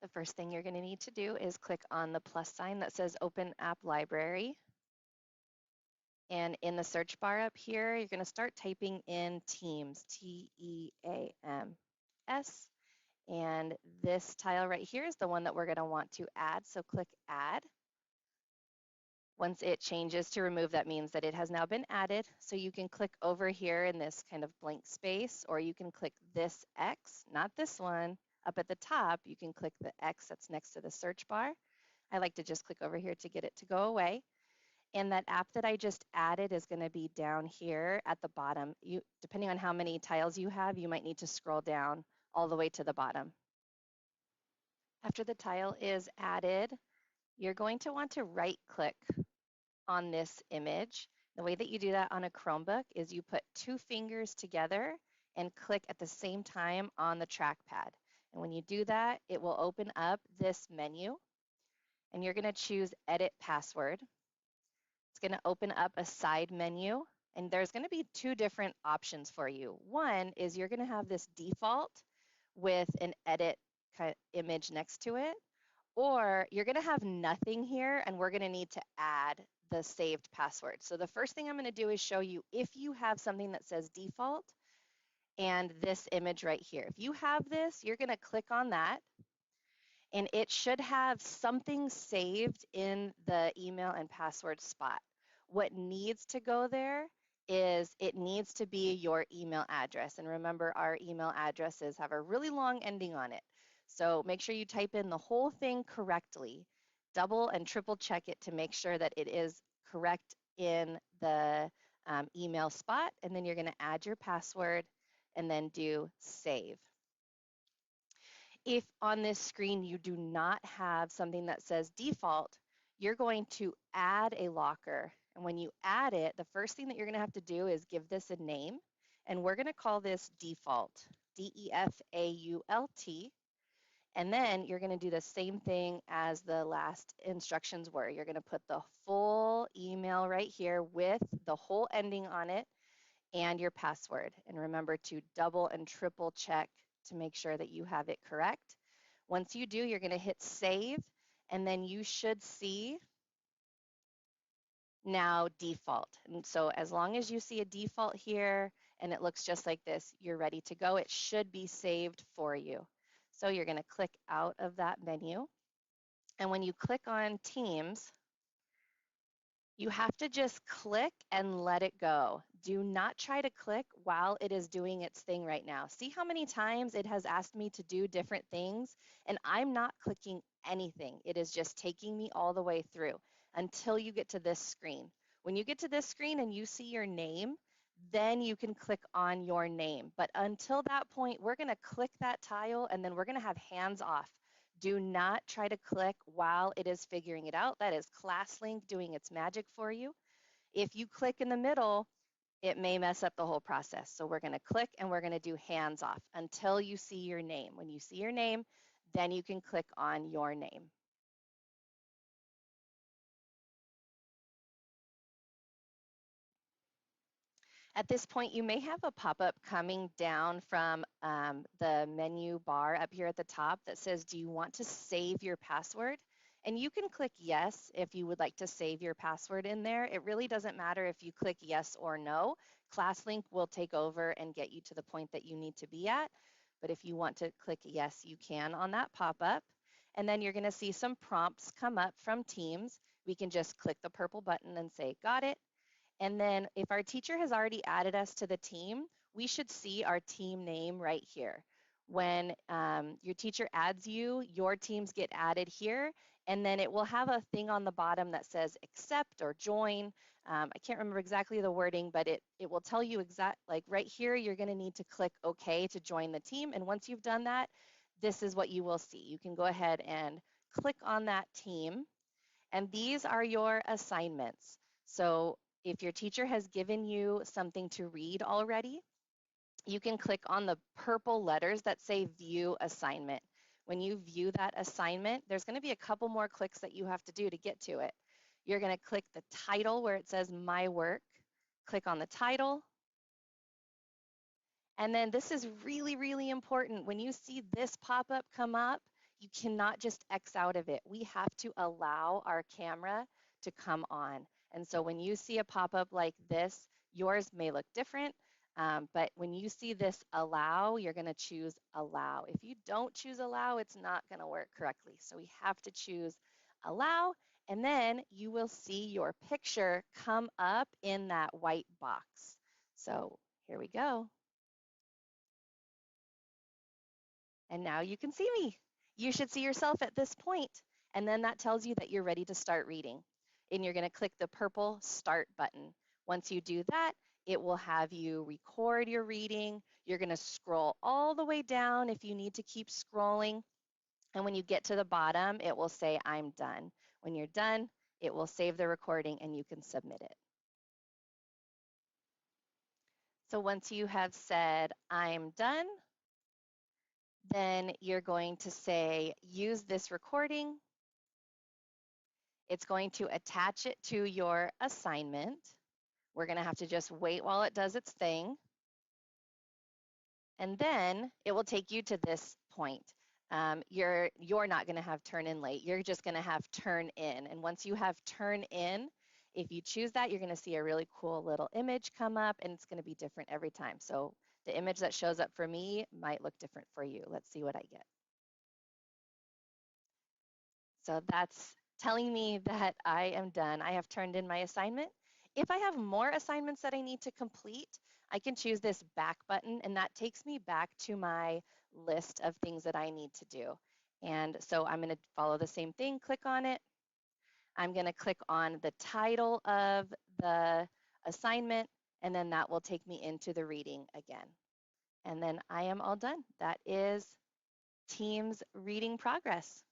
The first thing you're going to need to do is click on the plus sign that says Open App Library. And in the search bar up here, you're going to start typing in Teams, T-E-A-M-S. And this tile right here is the one that we're going to want to add. So click Add. Once it changes to remove, that means that it has now been added. So you can click over here in this kind of blank space, or you can click this X, not this one. Up at the top, you can click the X that's next to the search bar. I like to just click over here to get it to go away. And that app that I just added is going to be down here at the bottom. Depending on how many tiles you have, you might need to scroll down all the way to the bottom. After the tile is added, you're going to want to right-click on this image. The way that you do that on a Chromebook is you put two fingers together and click at the same time on the trackpad. And when you do that, it will open up this menu, and you're going to choose Edit Password. It's going to open up a side menu, and there's going to be two different options for you. One is you're going to have this default with an edit image next to it, or you're going to have nothing here, and we're going to need to add the saved password. So the first thing I'm going to do is show you if you have something that says default and this image right here. If you have this, you're going to click on that, and it should have something saved in the email and password spot. What needs to go there is it needs to be your email address. And remember, our email addresses have a really long ending on it. So make sure you type in the whole thing correctly. Double and triple check it to make sure that it is correct in the email spot. And then you're going to add your password and then do save. If on this screen you do not have something that says default, you're going to add a locker. And when you add it, the first thing that you're going to have to do is give this a name. And we're going to call this default, D-E-F-A-U-L-T. And then you're going to do the same thing as the last instructions were. You're going to put the full email right here with the whole ending on it and your password. And remember to double and triple check to make sure that you have it correct. Once you do, you're going to hit save, and then you should see now default. And so as long as you see a default here and it looks just like this, you're ready to go. It should be saved for you. So you're going to click out of that menu. And when you click on Teams, you have to just click and let it go. Do not try to click while it is doing its thing right now. See how many times it has asked me to do different things, and I'm not clicking anything. It is just taking me all the way through until you get to this screen. When you get to this screen and you see your name, then you can click on your name. But until that point, we're going to click that tile, and then we're going to have hands off. Do not try to click while it is figuring it out. That is ClassLink doing its magic for you. If you click in the middle, it may mess up the whole process. So we're going to click and we're going to do hands off until you see your name. When you see your name, then you can click on your name. At this point, you may have a pop-up coming down from the menu bar up here at the top that says, do you want to save your password? And you can click yes if you would like to save your password in there. It really doesn't matter if you click yes or no. ClassLink will take over and get you to the point that you need to be at. But if you want to click yes, you can on that pop-up. And then you're going to see some prompts come up from Teams. We can just click the purple button and say, got it. And then if our teacher has already added us to the team, we should see our team name right here. When your teacher adds you, your teams get added here, and then it will have a thing on the bottom that says accept or join. I can't remember exactly the wording, but it will tell you like right here, you're going to need to click OK to join the team. And once you've done that, this is what you will see. You can go ahead and click on that team, and these are your assignments. So if your teacher has given you something to read already, you can click on the purple letters that say View Assignment. When you view that assignment, there's going to be a couple more clicks that you have to do to get to it. You're going to click the title where it says My Work, click on the title, and then this is really, really important. When you see this pop-up come up, you cannot just X out of it. We have to allow our camera to come on. And so when you see a pop-up like this, yours may look different, but when you see this allow, you're going to choose allow. If you don't choose allow, it's not going to work correctly. So we have to choose allow, and then you will see your picture come up in that white box. So here we go. And now you can see me. You should see yourself at this point. And then that tells you that you're ready to start reading. And you're going to click the purple start button. Once you do that, it will have you record your reading. You're going to scroll all the way down if you need to keep scrolling. And when you get to the bottom, it will say, I'm done. When you're done, it will save the recording and you can submit it. So once you have said, I'm done, then you're going to say, use this recording. It's going to attach it to your assignment. We're going to have to just wait while it does its thing. And then it will take you to this point. You're not going to have turn in late. You're just going to have turn in. And once you have turn in, if you choose that, you're going to see a really cool little image come up, and it's going to be different every time. So the image that shows up for me might look different for you. Let's see what I get. So that's telling me that I am done. I have turned in my assignment. If I have more assignments that I need to complete, I can choose this back button, and that takes me back to my list of things that I need to do. And so I'm going to follow the same thing, click on it. I'm going to click on the title of the assignment, and then that will take me into the reading again. And then I am all done. That is Teams reading progress.